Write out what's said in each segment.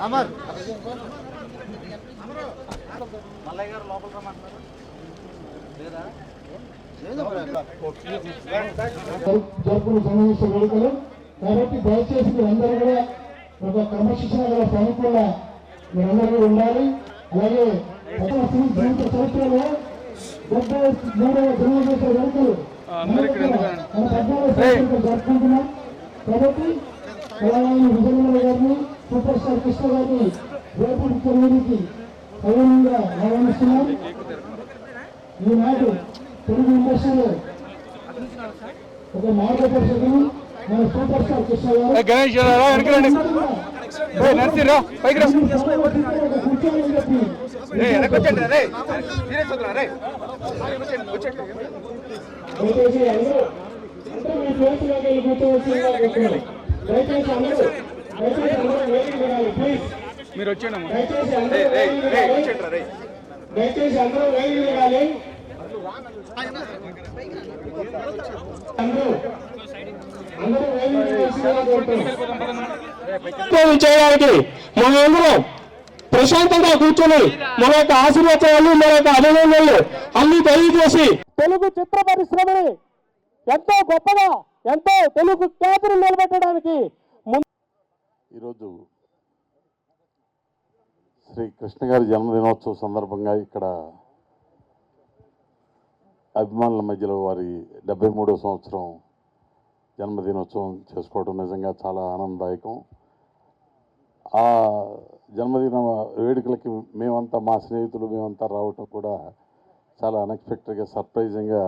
అమర్ మల్లయ్య గారు లోపల రమ్మంటున్నారు లేదా జరుపుకునే సమావేశ వేడుకలు కాబట్టి దయచేసి మీరందరూ కూడా ఒక క్రమశిక్షణ గల సైనికుల మీరందరూ ఉండాలి. అలాగే జీవిత చరిత్రలో 73వ జన్మదిన వేడుకలు జరుపుకుంటున్నాం. కాబట్టి కళావాణి విజయనగర గారిని సూపర్ స్టార్ కృష్ణ గారిని రేపు ముఖ్యమంత్రికి సౌనంగా ఆహ్వానిస్తున్నాం. ఈనాడు తెలుగు ఇండస్ట్రీలో ఒక మార్గదర్శకులు మన సూపర్ స్టార్ కృష్ణ గారు. గణేష్ నర్సీరా పైకి కూర్చోని చెప్పి దయచేసి అందరూ మీ ప్లేస్లోకి వెళ్ళి కూర్చోవలసిందిగా కోరుతున్నాం. దయచేసి అందరూ వేదిక వినాలి ప్లీజ్. మీరు వచ్చేయండి. దయచేసి అందరూ వేదిక వినాలి. చేయడానికి మనందరం ప్రశాంతంగా కూర్చొని మన యొక్క ఆశీర్వచనాలు మన యొక్క అభినందనలు అన్ని తెలియజేసి తెలుగు చిత్ర పరిశ్రమని ఎంతో గొప్పగా ఎంతో తెలుగు ఖ్యాతిని నిలబెట్టడానికి ఈరోజు శ్రీ కృష్ణ గారి జన్మదినోత్సవ సందర్భంగా ఇక్కడ అభిమానుల మధ్యలో వారి 73వ సంవత్సరం జన్మదినోత్సవం చేసుకోవడం నిజంగా చాలా ఆనందదాయకం. ఆ జన్మదిన వేడుకలకి మేమంతా మా స్నేహితులు మేమంతా రావటం కూడా చాలా అన్ఎక్స్పెక్టెడ్గా సర్ప్రైజింగ్గా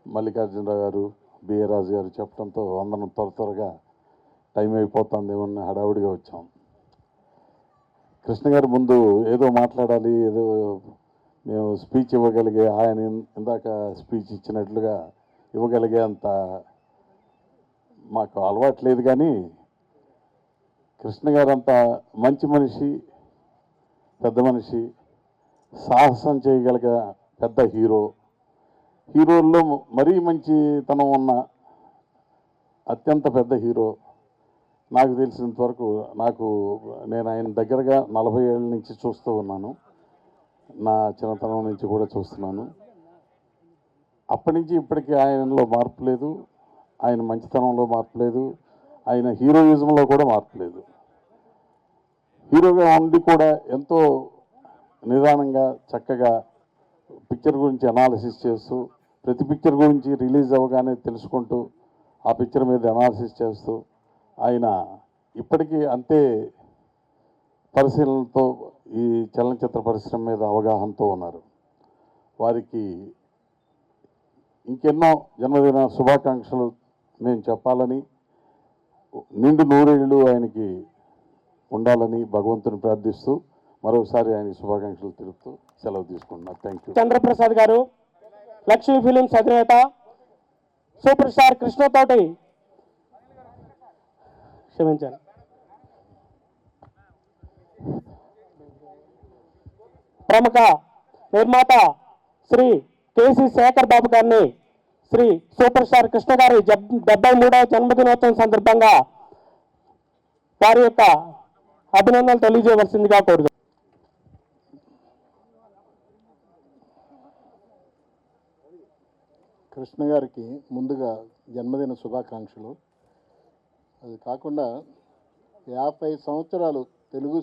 మల్లికార్జునరావు గారు బిఏ రాజు గారు చెప్పడంతో అందరం త్వరగా టైం అయిపోతుందేమో హడావుడిగా వచ్చాం. కృష్ణ గారి ముందు ఏదో మాట్లాడాలి, ఏదో మేము స్పీచ్ ఇవ్వగలిగే ఆయన ఇందాక స్పీచ్ ఇచ్చినట్లుగా ఇవ్వగలిగే అంత మాకు అలవాటు లేదు. కానీ కృష్ణ గారు అంత మంచి మనిషి, పెద్ద మనిషి, సాహసం చేయగలిగే పెద్ద హీరోల్లో మరీ మంచితనం ఉన్న అత్యంత పెద్ద హీరో. నాకు తెలిసినంత వరకు నేను ఆయన దగ్గరగా 40 ఏళ్ళ నుంచి చూస్తూ ఉన్నాను. నా చిన్నతనం నుంచి కూడా చూస్తున్నాను. అప్పటి నుంచి ఇప్పటికీ ఆయనలో మార్పు లేదు, ఆయన మంచితనంలో మార్పు లేదు, ఆయన హీరోయిజంలో కూడా మార్పు లేదు. హీరోగా ఉండి కూడా ఎంతో నిదానంగా చక్కగా పిక్చర్ గురించి అనాలిసిస్ చేస్తూ ప్రతి పిక్చర్ గురించి రిలీజ్ అవ్వగానే తెలుసుకుంటూ ఆ పిక్చర్ మీద అనాలిసిస్ చేస్తూ ఆయన ఇప్పటికీ అంతే పరిశీలనతో ఈ చలనచిత్ర పరిశ్రమ మీద అవగాహనతో ఉన్నారు. వారికి ఇంకెన్నో జన్మదిన శుభాకాంక్షలు మేము చెప్పాలని, నిండు నూరేళ్ళు ఆయనకి ఉండాలని భగవంతుని ప్రార్థిస్తూ మరోసారి ఆయనకి శుభాకాంక్షలు తెలుపుతూ సెలవు తీసుకుంటున్నాను. Thank you. Chandraprasad garu, Lakshmi films అధినేత, సూపర్ స్టార్ కృష్ణతోటి క్షమించాను ప్రముఖ నిర్మాత శ్రీ కేసీ శేఖర్ బాబు గారిని శ్రీ సూపర్ స్టార్ కృష్ణ గారి 73వ జన్మదినోత్సవం సందర్భంగా వారి యొక్క అభినందనలు తెలియజేయవలసిందిగా కోరుతున్నాను. కృష్ణ గారికి ముందుగా జన్మదిన శుభాకాంక్షలు. అది కాకుండా 50 సంవత్సరాలు తెలుగు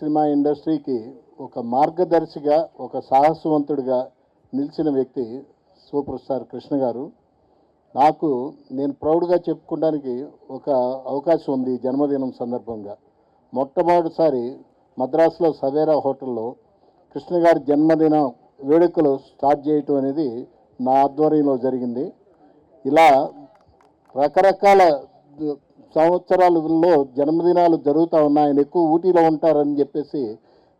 సినిమా ఇండస్ట్రీకి ఒక మార్గదర్శిగా, ఒక సాహసవంతుడిగా నిలిచిన వ్యక్తి సూపర్ స్టార్ కృష్ణ గారు. నేను ప్రౌడ్గా చెప్పుకోవడానికి ఒక అవకాశం ఉంది. జన్మదినం సందర్భంగా మొట్టమొదటిసారి మద్రాసులో సవేరా హోటల్లో కృష్ణ గారి జన్మదిన వేడుకలు స్టార్ట్ చేయటం అనేది నా ఆధ్వర్యంలో జరిగింది. ఇలా రకరకాల సంవత్సరాలలో జన్మదినాలు జరుగుతూ ఉన్నాయి. ఆయన ఎక్కువ ఊటీలో ఉంటారని చెప్పేసి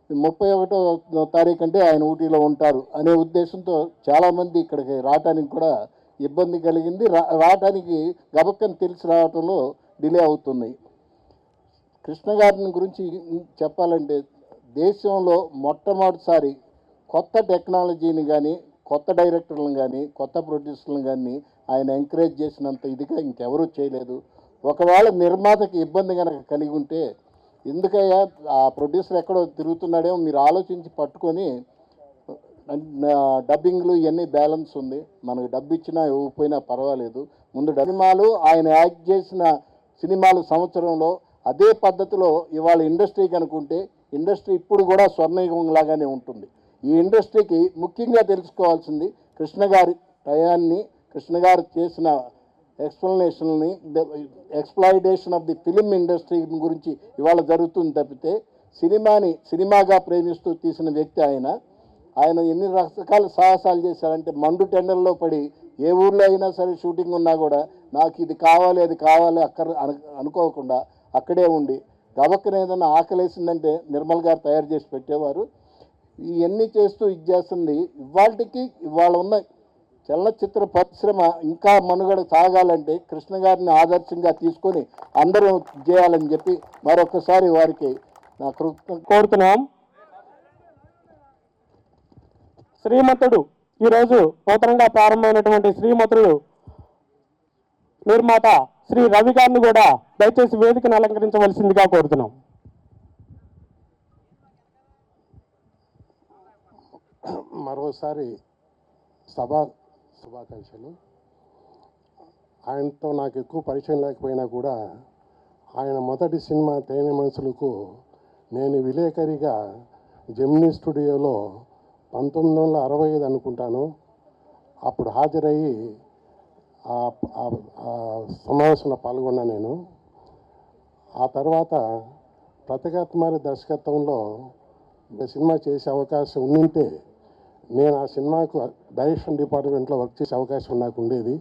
31వ తారీఖు అంటే ఆయన ఊటీలో ఉంటారు అనే ఉద్దేశంతో చాలామంది ఇక్కడికి రావడానికి కూడా ఇబ్బంది కలిగింది. రావడానికి గబక్కని తెలిసి రావటంలో డిలే అవుతున్నాయి. కృష్ణ గారిని గురించి చెప్పాలంటే దేశంలో మొట్టమొదటిసారి కొత్త టెక్నాలజీని కానీ కొత్త డైరెక్టర్లను కానీ కొత్త ప్రొడ్యూసర్లను కానీ ఆయన ఎంకరేజ్ చేసినంత ఇదిగా ఇంకెవరూ చేయలేదు. ఒకవేళ నిర్మాతకి ఇబ్బంది కనుక కలిగి ఉంటే, ఎందుకయ్యా ఆ ప్రొడ్యూసర్ ఎక్కడో తిరుగుతున్నాడేమో మీరు ఆలోచించి పట్టుకొని, డబ్బింగ్లు ఇవన్నీ బ్యాలెన్స్ ఉంది, మనకు డబ్బు ఇచ్చినా ఇవ్వకపోయినా పర్వాలేదు, ముందు సినిమాలు ఆయన యాక్ట్ చేసిన సినిమాలు సంవత్సరంలో అదే పద్ధతిలో ఇవాళ ఇండస్ట్రీ కనుకుంటే ఇండస్ట్రీ ఇప్పుడు కూడా స్వర్ణయుగం లాగానే ఉంటుంది. ఈ ఇండస్ట్రీకి ముఖ్యంగా తెలుసుకోవాల్సింది కృష్ణ గారి టయాన్ని, కృష్ణ గారు చేసిన ఎక్స్ప్లెనేషన్ని, exploitation of the film industry గురించి ఇవాళ జరుగుతుంది తప్పితే సినిమాగా ప్రేమిస్తూ తీసిన వ్యక్తి ఆయన ఎన్ని రకాల సాహసాలు చేశారంటే, మండు టెండర్లో పడి ఏ ఊర్లో అయినా సరే షూటింగ్ ఉన్నా కూడా నాకు ఇది కావాలి అది కావాలి అనుకోకుండా అక్కడే ఉండి గబక్కన ఏదైనా ఆకలేసిందంటే నిర్మల్ గారు తయారు చేసి పెట్టేవారు. ఇవన్నీ చేస్తూ ఇది చేస్తుంది. ఇవాళ ఉన్న చలనచిత్ర పరిశ్రమ ఇంకా మనుగడ సాగాలంటే కృష్ణ గారిని ఆదర్శంగా తీసుకొని అందరూ చేయాలని చెప్పి మరొకసారి వారికి నా కోరుతున్నాం. శ్రీమంతుడు ఈరోజు నూతనంగా ప్రారంభమైనటువంటి శ్రీమంతుడు నిర్మాత శ్రీ రవి గారిని కూడా దయచేసి వేదికను అలంకరించవలసిందిగా కోరుతున్నాం. మరోసారి శుభాకాంక్షలు. ఆయనతో నాకు ఎక్కువ పరిచయం లేకపోయినా కూడా ఆయన మొదటి సినిమా తేనె మనసులకు నేను విలేకరిగా జెమినీ స్టూడియోలో 1965 అనుకుంటాను అప్పుడు హాజరయ్యి సమావేశంలో పాల్గొన్నా నేను. ఆ తర్వాత ప్రతికాత్మారి దర్శకత్వంలో సినిమా చేసే అవకాశం ఉండింటే నేను ఆ సినిమాకు డైరెక్షన్ డిపార్ట్మెంట్లో వర్క్ చేసే అవకాశం నాకు ఉండేది.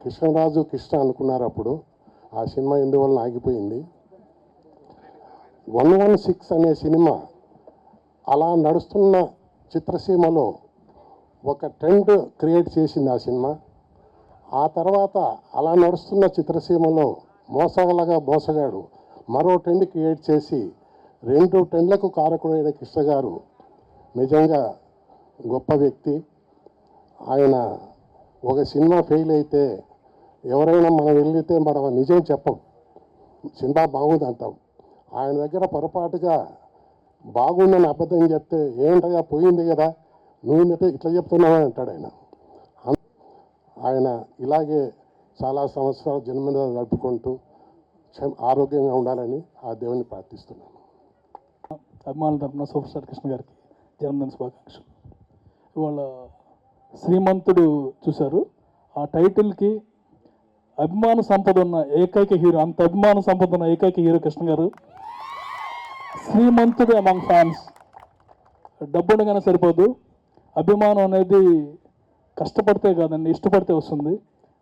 కృష్ణరాజు కృష్ణ అనుకున్నారు అప్పుడు. ఆ సినిమా ఎందువల్ల ఆగిపోయింది. 116 అనే సినిమా అలా నడుస్తున్న చిత్రసీమలో ఒక ట్రెండ్ క్రియేట్ చేసింది ఆ సినిమా. ఆ తర్వాత అలా నడుస్తున్న చిత్రసీమలో మోసగాడు మరో ట్రెండ్ క్రియేట్ చేసి 2 ట్రెండ్లకు కారకుడైన కృష్ణ గారు నిజంగా గొప్ప వ్యక్తి. ఆయన ఒక సినిమా ఫెయిల్ అయితే ఎవరైనా మనం వెళ్తే మనం నిజం చెప్పం, సినిమా బాగుంది అంటాం. ఆయన దగ్గర పొరపాటుగా బాగుందని అబద్ధం చెప్తే ఏంటగా పోయింది కదా నువ్వు ఇట్లా చెప్తున్నావు అంటాడు ఆయన. ఇలాగే చాలా సంవత్సరాలు జన్మదిన జరుపుకుంటూ ఆరోగ్యంగా ఉండాలని ఆ దేవుని ప్రార్థిస్తున్నాను. అభిమానుల తరపున సూపర్ స్టార్ కృష్ణ గారికి జన్మదిన శుభాకాంక్షలు. ఇవాళ శ్రీమంతుడు చూశారు. ఆ టైటిల్కి అభిమాన సంపద ఉన్న ఏకైక హీరో, అంత అభిమాన సంపద ఉన్న ఏకైక హీరో కృష్ణ గారు. శ్రీమంతుడు అమంగ్ ఫ్యాన్స్. డబ్బు ఉండగానే సరిపోదు, అభిమానం అనేది కష్టపడితే కాదండి, ఇష్టపడితే వస్తుంది.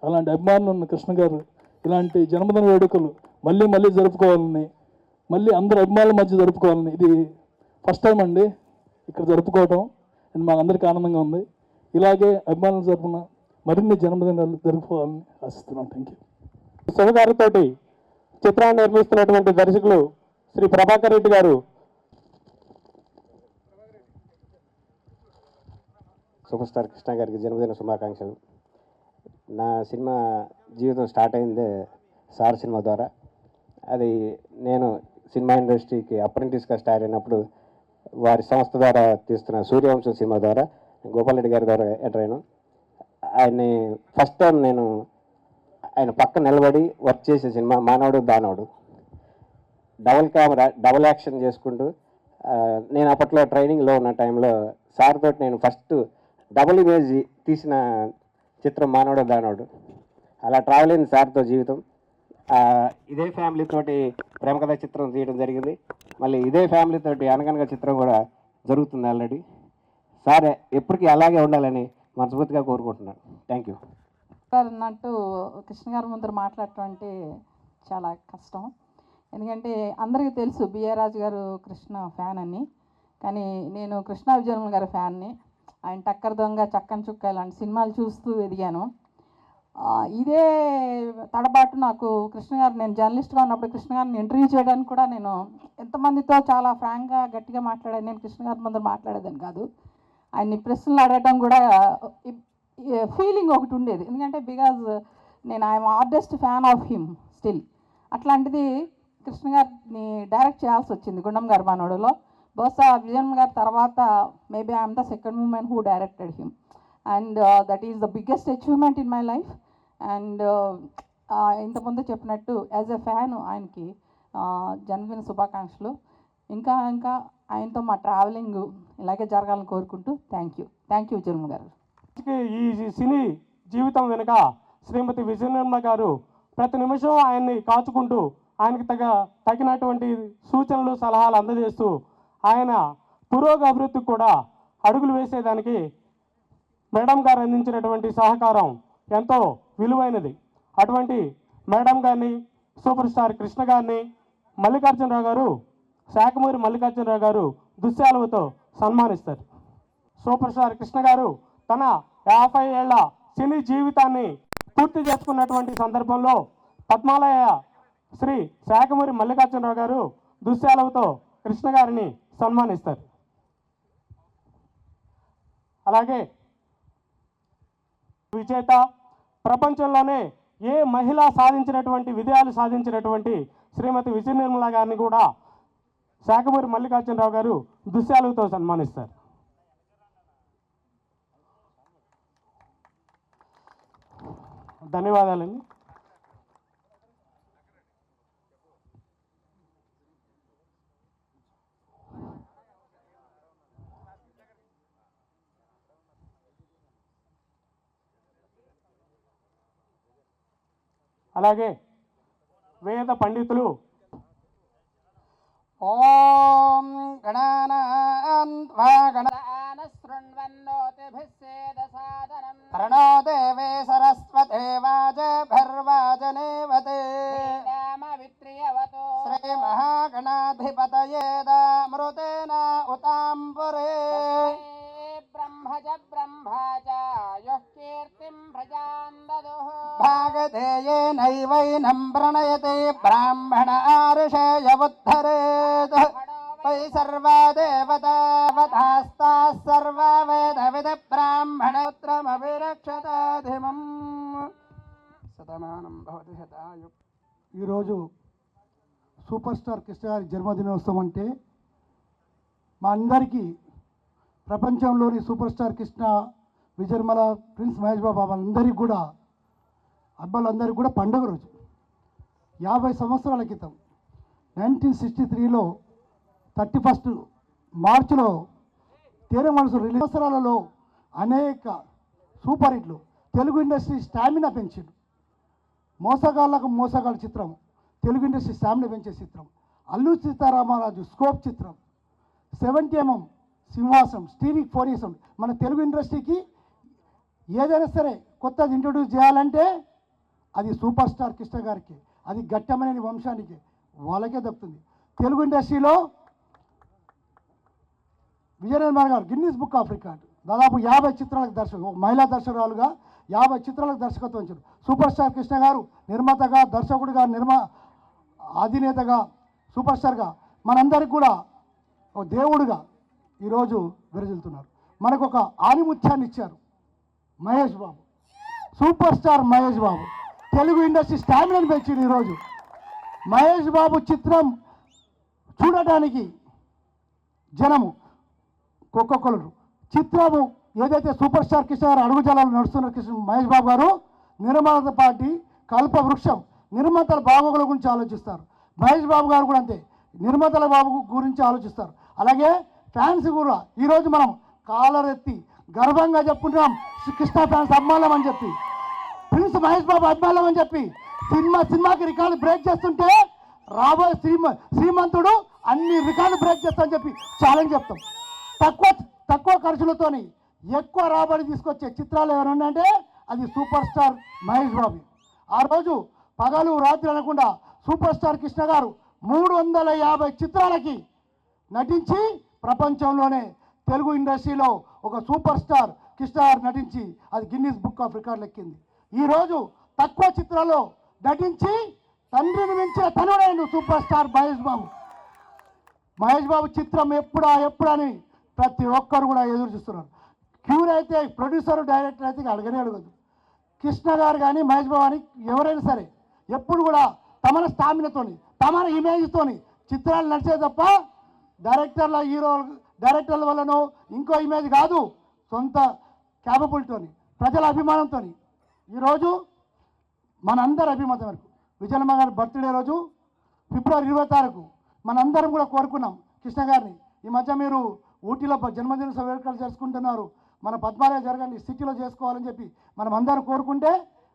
అలాంటి అభిమానులు ఉన్న కృష్ణ గారు ఇలాంటి జన్మదిన వేడుకలు మళ్ళీ మళ్ళీ జరుపుకోవాలని, మళ్ళీ అందరు అభిమానుల మధ్య జరుపుకోవాలని, ఇది ఫస్ట్ టైం అండి ఇక్కడ జరుపుకోవటం. అండ్ మాకు అందరికీ ఆనందంగా ఉంది. ఇలాగే అభిమానులు జరుపున మరిన్ని జన్మదినాలు జరుపుకోవాలని ఆశిస్తున్నాం. Thank you. శివగారితోటి చిత్రాన్ని నిర్మిస్తున్నటువంటి దర్శకులు శ్రీ ప్రభాకర్ రెడ్డి గారు. సూపర్ స్టార్ కృష్ణ గారికి జన్మదిన శుభాకాంక్షలు. నా సినిమా జీవితం స్టార్ట్ అయిందే సార్ సినిమా ద్వారా. అది నేను సినిమా ఇండస్ట్రీకి అప్రెంటిస్గా స్టార్ట్ అయినప్పుడు వారి సంస్థ ద్వారా తీస్తున్న సూర్యవంశం సినిమా ద్వారా గోపాల్ రెడ్డి గారి ద్వారా ఎంటర్ అయ్యాను. ఆయన్ని ఫస్ట్ టైం నేను ఆయన పక్కన నిలబడి వర్క్ చేసే సినిమా మానవుడు దానవుడు. డబుల్ కెమెరా డబుల్ యాక్షన్ చేసుకుంటూ నేను అప్పట్లో ట్రైనింగ్లో ఉన్న టైంలో సార్ తోటి నేను ఫస్ట్ డబుల్ ఇమేజ్ తీసిన చిత్రం మానవుడు దానవుడు. అలా ట్రావెల్ అయింది సార్తో జీవితం. ఇదే ఫ్యామిలీతోటి ప్రేమ కథ చిత్రం తీయడం జరిగింది. మళ్ళీ ఇదే ఫ్యామిలీతోటి అనగనగా చిత్రం కూడా జరుగుతుంది ఆల్రెడీ. సార్ ఎప్పటికీ అలాగే ఉండాలని మనస్ఫూర్తిగా కోరుకుంటున్నాను. Thank you. అన్నట్టు కృష్ణ గారి ముందర మాట్లాడటం అంటే చాలా కష్టం. ఎందుకంటే అందరికీ తెలుసు బిఆర్ రాజు గారు కృష్ణ ఫ్యాన్ అని. కానీ నేను కృష్ణ విజయన్ గారి ఫ్యాన్ని. ఆయన టక్కర్ దొంగ, చక్కని చుక్క ఇలాంటి సినిమాలు చూస్తూ ఎదిగాను. ఇదే తడబాటు నాకు కృష్ణ గారు, నేను జర్నలిస్ట్గా ఉన్నప్పుడు కృష్ణ గారిని ఇంటర్వ్యూ చేయడానికి కూడా నేను ఎంతమందితో చాలా ఫ్రాంక్గా గట్టిగా మాట్లాడాను. నేను కృష్ణ గారి ముందర మాట్లాడేదాన్ని కాదు. ఆయన్ని ప్రశ్నలు అడగటం కూడా ఫీలింగ్ ఒకటి ఉండేది. ఎందుకంటే బికాజ్ నేను I'm hardest fan of him still. అట్లాంటిది కృష్ణ గారిని డైరెక్ట్ చేయాల్సి వచ్చింది గుండం గారి మనోడులో. బహుశా విజయన్ గారి తర్వాత maybe I'm the second women who directed him, and that is the biggest achievement in my life. And ఇంతకుముందు చెప్పినట్టు యాజ్ ఎ ఫ్యాన్ ఆయనకి జన్మదిన శుభాకాంక్షలు. ఇంకా ఇంకా ఆయనతో మా ట్రావెలింగ్ ఇలాగే జరగాలని కోరుకుంటూ థ్యాంక్ యూ విజయన్ గారు. ఈ సినీ జీవితం వెనుక శ్రీమతి విజయనిర్మల గారు ప్రతి నిమిషం ఆయన్ని కాచుకుంటూ ఆయనకి తగినటువంటి సూచనలు సలహాలు అందజేస్తూ ఆయన పురోగభివృద్ధికి కూడా అడుగులు వేసేదానికి మేడం గారు అందించినటువంటి సహకారం ఎంతో విలువైనది. అటువంటి మేడం గారిని, సూపర్ స్టార్ కృష్ణ గారిని మల్లికార్జునరావు గారు, శాఖమూరి మల్లికార్జునరావు గారు దుశ్శాలువతో సన్మానిస్తారు. సూపర్ స్టార్ కృష్ణ గారు తన 50 ఏళ్ల సినీ జీవితాన్ని పూర్తి చేసుకున్నటువంటి సందర్భంలో పద్మాలయ శ్రీ శాఖమూరి మల్లికార్జునరావు గారు దుశ్శాలువతో కృష్ణ గారిని సన్మానిస్తారు. అలాగే విజేత, ప్రపంచంలోనే ఏ మహిళ సాధించినటువంటి విజయాలు సాధించినటువంటి శ్రీమతి విజయనిర్మల గారిని కూడా శాఖమూరి మల్లికార్జునరావు గారు దుశ్శాలువతో సన్మానిస్తారు. ధన్యవాదాలండి. అలాగే వేద పండితులు ఓం ప్రణో దేవే సరస్వతే వాజభిర్వాజనేవతే శ్రీ మహాగణాధిపతయేదామృతేన ఉతాంబురే భాగధేయేనైవైనం ప్రణయతే బ్రాహ్మణ ఋషయముద్ధరేత్ వై సర్వా దేవతావతాస్తాః సర్వా వేదవిద బ్రాహ్మణోత్రమభిరక్షతాధిమం శతమానం భవతి శతాయు. ఈరోజు సూపర్ స్టార్ కృష్ణ గారి జన్మదినోత్సవం అంటే మా అందరికీ ప్రపంచంలోని super star Krishna, Vijaya Nirmala, prince Mahesh Babu వాళ్ళందరికీ కూడా, అబ్బాయిలందరికీ కూడా పండుగ రోజు. 50 సంవత్సరాల క్రితం 1963లో 31 మార్చిలో తేనె మనసు రిలీజ్. సంవత్సరాలలో అనేక సూపర్ హిట్లు, తెలుగు ఇండస్ట్రీ స్టామినా పెంచిండు. మోసగాళ్ళకు మోసగాళ్ళ చిత్రం, తెలుగు ఇండస్ట్రీ స్టామినా పెంచే చిత్రం. అల్లు సీతారామరాజు స్కోప్ చిత్రం, 70mm సింహాసనం, స్టీరింగ్ 4 years. మన తెలుగు ఇండస్ట్రీకి ఏదైనా సరే కొత్తది ఇంట్రొడ్యూస్ చేయాలంటే అది సూపర్ స్టార్ కృష్ణ గారికి, అది గట్టమైన వంశానికి, వాళ్ళకే దక్కుతుంది. తెలుగు ఇండస్ట్రీలో విజయనిర్మల గారు గిన్నీస్ బుక్ ఆఫ్ రికార్డ్, దాదాపు 50 చిత్రాలకు దర్శకులు, మహిళా దర్శకురాలుగా 50 చిత్రాలకు దర్శకత్వం ఇచ్చారు. సూపర్ స్టార్ కృష్ణ గారు నిర్మాతగా, దర్శకుడిగా, అధినేతగా, సూపర్ స్టార్గా మనందరికీ కూడా ఒక దేవుడుగా ఈరోజు విరజిల్లుతున్నారు. మనకు ఒక ఆనిముత్యాన్ని ఇచ్చారు Mahesh Babu, super star Mahesh Babu. Telugu industry స్టామినాను పెంచింది. ఈరోజు మహేష్ బాబు చిత్రం చూడటానికి జనము ఒక్కొక్కరు. చిత్రము ఏదైతే సూపర్ స్టార్ కృష్ణ గారు అడుగుజాలలో నడుస్తున్న మహేష్ బాబు గారు నిర్మాత పార్టీ కల్ప వృక్షం, నిర్మాతల బాగోగుల గురించి ఆలోచిస్తారు. మహేష్ బాబు గారు కూడా అంతే, నిర్మాతల బాబు గురించి ఆలోచిస్తారు. అలాగే ఫ్యాన్స్ కూడా ఈరోజు మనం కాలరెత్తి గర్వంగా చెప్పుకుంటున్నాం, కృష్ణ ఫ్యాన్స్ అభిమానం అని చెప్పి, ప్రిన్స్ మహేష్ బాబు అభిమానం అని చెప్పి. సినిమాకి రికార్డు బ్రేక్ చేస్తుంటే రాబోయే శ్రీమంతుడు అన్ని రికార్డు బ్రేక్ చేస్తామని చెప్పి ఛాలెంజ్ చెప్తాం. తక్కువ ఖర్చులతోని ఎక్కువ రాబడి తీసుకొచ్చే చిత్రాలు ఎవరు ఉన్నాయంటే అది సూపర్ స్టార్ మహేష్ బాబు. ఆ రోజు పగలు రాత్రి అనకుండా సూపర్ స్టార్ కృష్ణ గారు 350 చిత్రాలకి నటించి ప్రపంచంలోనే తెలుగు ఇండస్ట్రీలో ఒక సూపర్ స్టార్ కృష్ణ గారు నటించి అది గిన్నీస్ బుక్ ఆఫ్ రికార్డులు ఎక్కింది. ఈరోజు తక్కువ చిత్రాల్లో నటించి తండ్రిని మించిన తనుడైన సూపర్ స్టార్ మహేష్ బాబు చిత్రం ఎప్పుడా అని ప్రతి ఒక్కరు కూడా ఎదురు చూస్తున్నారు. క్యూర్ అయితే ప్రొడ్యూసర్ డైరెక్టర్ అయితే అడగనే అడగదు. కృష్ణ గారు కానీ మహేష్ బాబు కానీ ఎవరైనా సరే ఎప్పుడు కూడా తమ స్టామినాతోని తమ ఇమేజ్తోని చిత్రాలు నడిచే తప్ప డైరెక్టర్ల వల్లనో ఇంకో ఇమేజ్ కాదు, సొంత క్యాపబిలిటీతోని ప్రజల అభిమానంతో. ఈరోజు మనందరి అభిమతం వరకు విజయమ్మ గారి బర్త్డే రోజు ఫిబ్రవరి 26కు మనందరం కూడా కోరుకున్నాం కృష్ణ గారిని. ఈ మధ్య మీరు ఊటీలో జన్మదిన వేడుకలు చేసుకుంటున్నారు, మన పద్మాలయ జరగండి సిటీలో చేసుకోవాలని చెప్పి మనం అందరూ కోరుకుంటే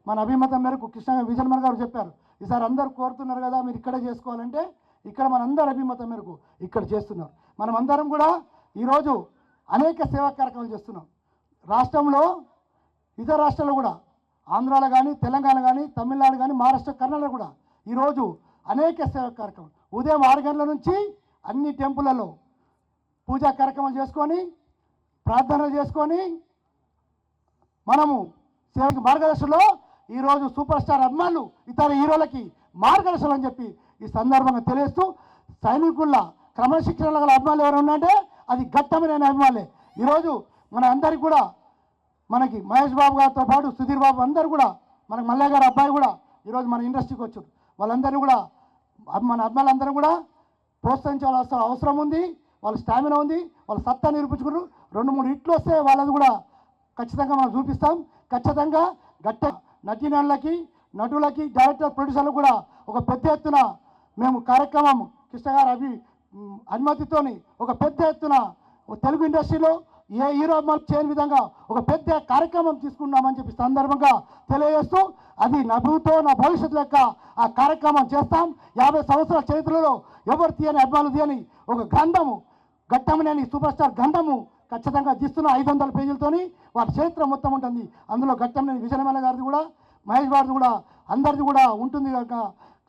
మన అభిమతం మేరకు విజయమ్మ గారు చెప్పారు, ఈసారి అందరూ కోరుతున్నారు కదా మీరు ఇక్కడే చేసుకోవాలంటే ఇక్కడ మనందరి అభిమతం మేరకు ఇక్కడ చేస్తున్నారు. మనం అందరం కూడా ఈరోజు అనేక సేవా కార్యక్రమాలు చేస్తున్నాం. రాష్ట్రంలో ఇతర రాష్ట్రాల్లో కూడా ఆంధ్రాలో కానీ తెలంగాణ కానీ తమిళనాడు కానీ మహారాష్ట్ర కర్ణాటక కూడా ఈరోజు అనేక సేవా కార్యక్రమాలు ఉదయం 6 గంటల నుంచి అన్ని టెంపుల్లలో పూజా కార్యక్రమాలు చేసుకొని ప్రార్థనలు చేసుకొని మనము సేవకి మార్గదర్శనంలో ఈరోజు సూపర్ స్టార్ అభిమానులు ఇతర హీరోలకి మార్గదర్శనం అని చెప్పి ఈ సందర్భంగా తెలియస్తూ సైనికుల క్రమశిక్షణ గల అభిమానులు ఎవరు ఉన్నాయంటే అది ఘట్టమైన అభిమానులే. ఈరోజు మన అందరికి కూడా మనకి మహేష్ బాబు గారితో పాటు సుధీర్ బాబు అందరూ కూడా మనకి మల్లయ్య గారు అబ్బాయి కూడా ఈరోజు మన ఇండస్ట్రీకి వచ్చారు. వాళ్ళందరినీ కూడా మన అభిమానులందరూ కూడా ప్రోత్సహించాల్సిన అవసరం ఉంది. వాళ్ళ స్టామినా ఉంది, వాళ్ళ సత్తా నిరూపించుకున్నారు. 2-3 హిట్లు వస్తే వాళ్ళది కూడా ఖచ్చితంగా మనం చూపిస్తాం. ఖచ్చితంగా గట్ట నటీనటులకి నటులకి డైరెక్టర్ ప్రొడ్యూసర్లకు కూడా ఒక పెద్ద ఎత్తున మేము కార్యక్రమం కృష్ణ గారి అనుమతితోని ఒక పెద్ద ఎత్తున తెలుగు ఇండస్ట్రీలో ఏ హీరో చేయని విధంగా ఒక పెద్ద కార్యక్రమం తీసుకున్నామని చెప్పి సందర్భంగా తెలియజేస్తూ అది నా భవిష్యత్తు లెక్క ఆ కార్యక్రమం చేస్తాం. 50 సంవత్సరాల చరిత్రలో ఎవరు తీయని అభిమానులు తీయని ఒక గ్రంథము ఘట్టమనేని సూపర్ స్టార్ గ్రంథము ఖచ్చితంగా తీస్తున్న 500 పేజీలతోని వారి చరిత్ర మొత్తం ఉంటుంది. అందులో ఘట్టమనేని విజయమ్మ గారిది కూడా మహేష్ గారిది కూడా అందరిది కూడా ఉంటుంది.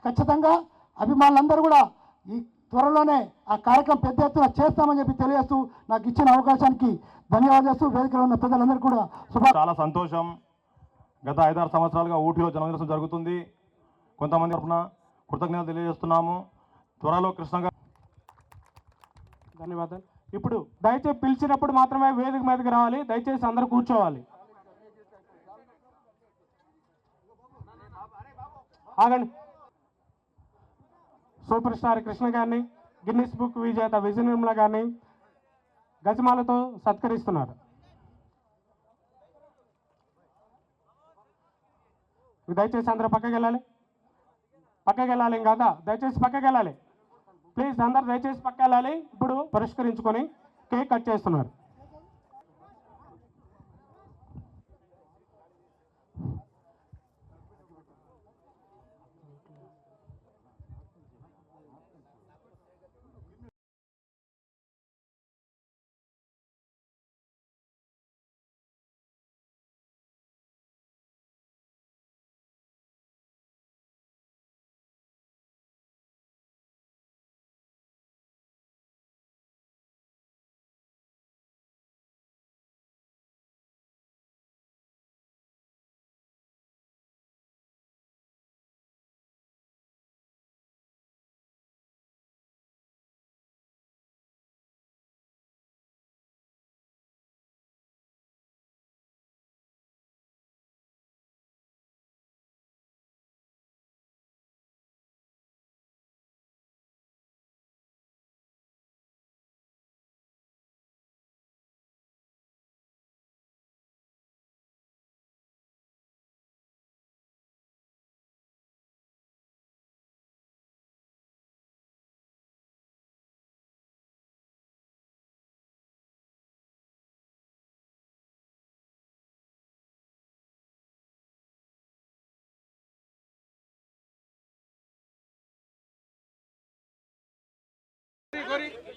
ఖచ్చితంగా అభిమానులందరూ కూడా ఈ త్వరలోనే ఆ కార్యక్రమం పెద్ద ఎత్తున చేస్తామని చెప్పి తెలియజేస్తూ నాకు ఇచ్చిన అవకాశానికి ధన్యవాదాలు చేస్తూ వేదికలో ఉన్న పెద్దలందరూ కూడా చాలా సంతోషం. గత 5-6 సంవత్సరాలుగా ఊటీలో జన్మదినోత్సవం జరుగుతుంది. కొంతమంది తరఫున కృతజ్ఞతలు తెలియజేస్తున్నాము. త్వరలో కృష్ణ గారు ధన్యవాదాలు. ఇప్పుడు దయచేసి పిలిచినప్పుడు మాత్రమే వేదిక మీదకి రావాలి. దయచేసి అందరూ కూర్చోవాలి. ఆగండి. సూపర్ స్టార్ కృష్ణ గారిని గిన్నిస్ బుక్ విజేత విజయ నిర్మల గారిని గజమాలతో సత్కరిస్తున్నారు. దయచేసి అందరూ పక్కకి వెళ్ళాలి ఇంకా దయచేసి పక్కకి వెళ్ళాలి. ప్లీజ్ అందరు దయచేసి పక్క వెళ్ళాలి. ఇప్పుడు పరిష్కరించుకొని కేక్ కట్ చేస్తున్నారు.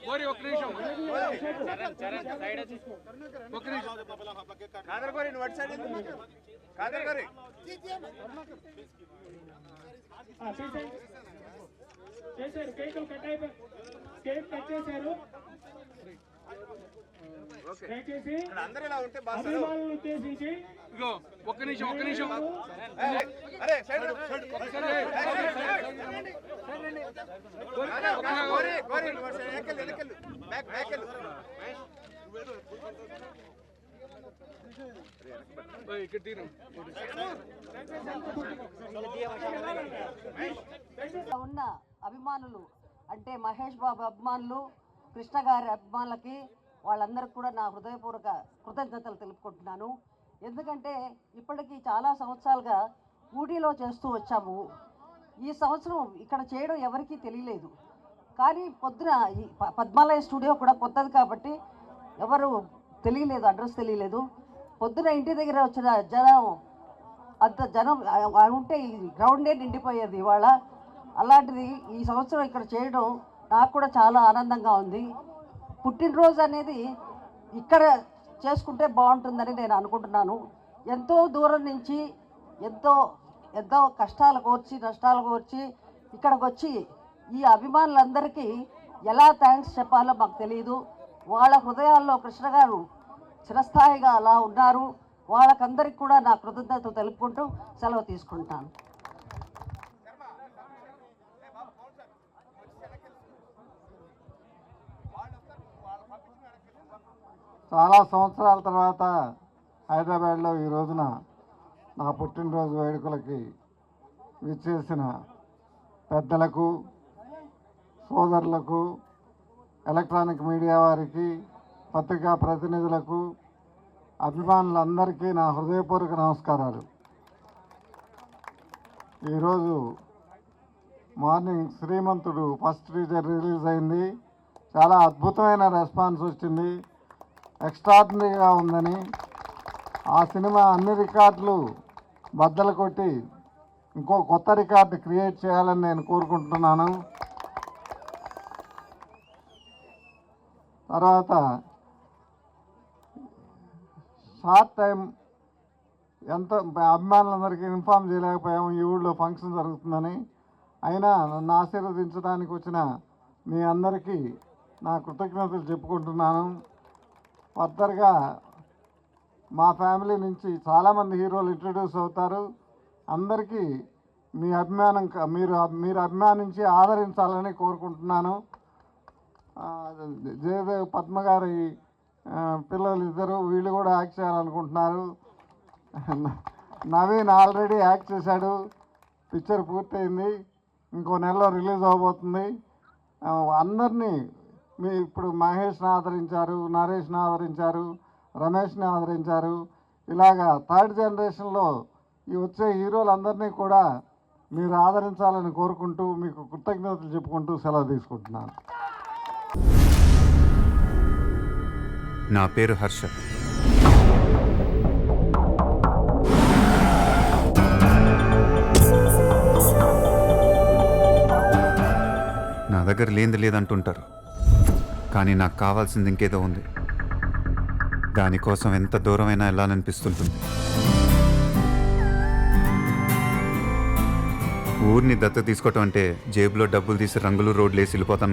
గోరి ఒక నిమిషం కాదర్ గోరి నువ్వు సైడ్ కాదర్ గోరి చేశారు. కేకులు కట్ అయిపోయి కేక్ కట్ చేశారు. దయచేసి అందరూ ఇలా ఉంటే అభిమానులను ఉద్దేశించి ఇగో ఒక్క నిమిషం అరే సైడ్ గోరి గోరి ఎక్కలు బ్యాక్ ఇక్కడ తీరు ఉన్న అభిమానులు అంటే మహేష్ బాబు అభిమానులు, కృష్ణ గారి అభిమానులకి వాళ్ళందరికీ కూడా నా హృదయపూర్వక కృతజ్ఞతలు తెలుపుకుంటున్నాను. ఎందుకంటే ఇప్పటికీ చాలా సంవత్సరాలుగా ఊటీలో చేస్తూ వచ్చాము. ఈ సంవత్సరం ఇక్కడ చేయడం ఎవరికీ తెలియలేదు. కానీ పొద్దున ఈ పద్మాలయ స్టూడియో కూడా కొత్తది కాబట్టి ఎవరు తెలియలేదు, అడ్రస్ తెలియలేదు. పొద్దున ఇంటి దగ్గర వచ్చిన జనం అంత జనం ఉంటే ఈ గ్రౌండే నిండిపోయేది ఇవాళ. అలాంటిది ఈ సంవత్సరం ఇక్కడ చేయడం నాకు కూడా చాలా ఆనందంగా ఉంది. పుట్టినరోజు అనేది ఇక్కడ చేసుకుంటే బాగుంటుందని నేను అనుకుంటున్నాను. ఎంతో దూరం నుంచి ఎంతో కష్టాలు కోర్చి నష్టాలు కోర్చి ఇక్కడికి వచ్చి ఈ అభిమానులందరికీ ఎలా థ్యాంక్స్ చెప్పాలో మాకు తెలియదు. వాళ్ళ హృదయాల్లో కృష్ణ గారు చిరస్థాయిగా అలా ఉన్నారు. వాళ్ళకందరికీ కూడా నా కృతజ్ఞతలు తెలుపుకుంటూ సెలవు తీసుకుంటాను. చాలా సంవత్సరాల తర్వాత హైదరాబాద్లో ఈ రోజున నా పుట్టినరోజు వేడుకలకి విచ్చేసిన పెద్దలకు, సోదరులకు, ఎలక్ట్రానిక్ మీడియా వారికి, పత్రికా ప్రతినిధులకు, అభిమానులందరికీ నా హృదయపూర్వక నమస్కారాలు. ఈరోజు మార్నింగ్ శ్రీమంతుడు ఫస్ట్ టీజర్ రిలీజ్ అయింది. చాలా అద్భుతమైన రెస్పాన్స్ వచ్చింది. ఎక్స్ట్రాడినరీగా ఉందని, ఆ సినిమా అన్ని రికార్డులు బద్దలు కొట్టి ఇంకో కొత్త రికార్డు క్రియేట్ చేయాలని నేను కోరుకుంటున్నాను. తర్వాత షార్ట్ టైం ఎంత అభిమానులందరికీ ఇన్ఫామ్ చేయలేకపోయాము ఈ ఊళ్ళో ఫంక్షన్ జరుగుతుందని. అయినా నన్ను ఆశీర్వదించడానికి వచ్చిన మీ అందరికీ నా కృతజ్ఞతలు చెప్పుకుంటున్నాను. ఫర్దర్గా మా ఫ్యామిలీ నుంచి చాలామంది హీరోలు ఇంట్రడ్యూస్ అవుతారు. అందరికీ మీ అభిమానం మీరు అభిమానించి ఆదరించాలని కోరుకుంటున్నాను. జయదేవ్ పద్మ గారి పిల్లలు ఇద్దరు, వీళ్ళు కూడా యాక్ట్ చేయాలనుకుంటున్నారు. నవీన్ ఆల్రెడీ యాక్ట్ చేశాడు, పిక్చర్ పూర్తయింది, ఇంకో నెలలో రిలీజ్ అవబోతుంది. అందరినీ ఇప్పుడు మహేష్ని ఆదరించారు, నరేష్ని ఆదరించారు, రమేష్ని ఆదరించారు. ఇలాగా థర్డ్ జనరేషన్లో ఈ వచ్చే హీరోలందరినీ కూడా మీరు ఆదరించాలని కోరుకుంటూ మీకు కృతజ్ఞతలు చెప్పుకుంటూ సెలవు తీసుకుంటున్నాను. నా పేరు హర్ష. నా దగ్గర లేనిది లేదంటుంటారు, కానీ నాకు కావాల్సింది ఇంకేదో ఉంది. దానికోసం ఎంత దూరమైనా వెళ్ళాలనిపిస్తుంటుంది. ఊరిని దత్తత తీసుకోవటం అంటే జేబులో డబ్బులు తీసి రంగులు రోడ్లు వేసి వెళ్ళిపోతాను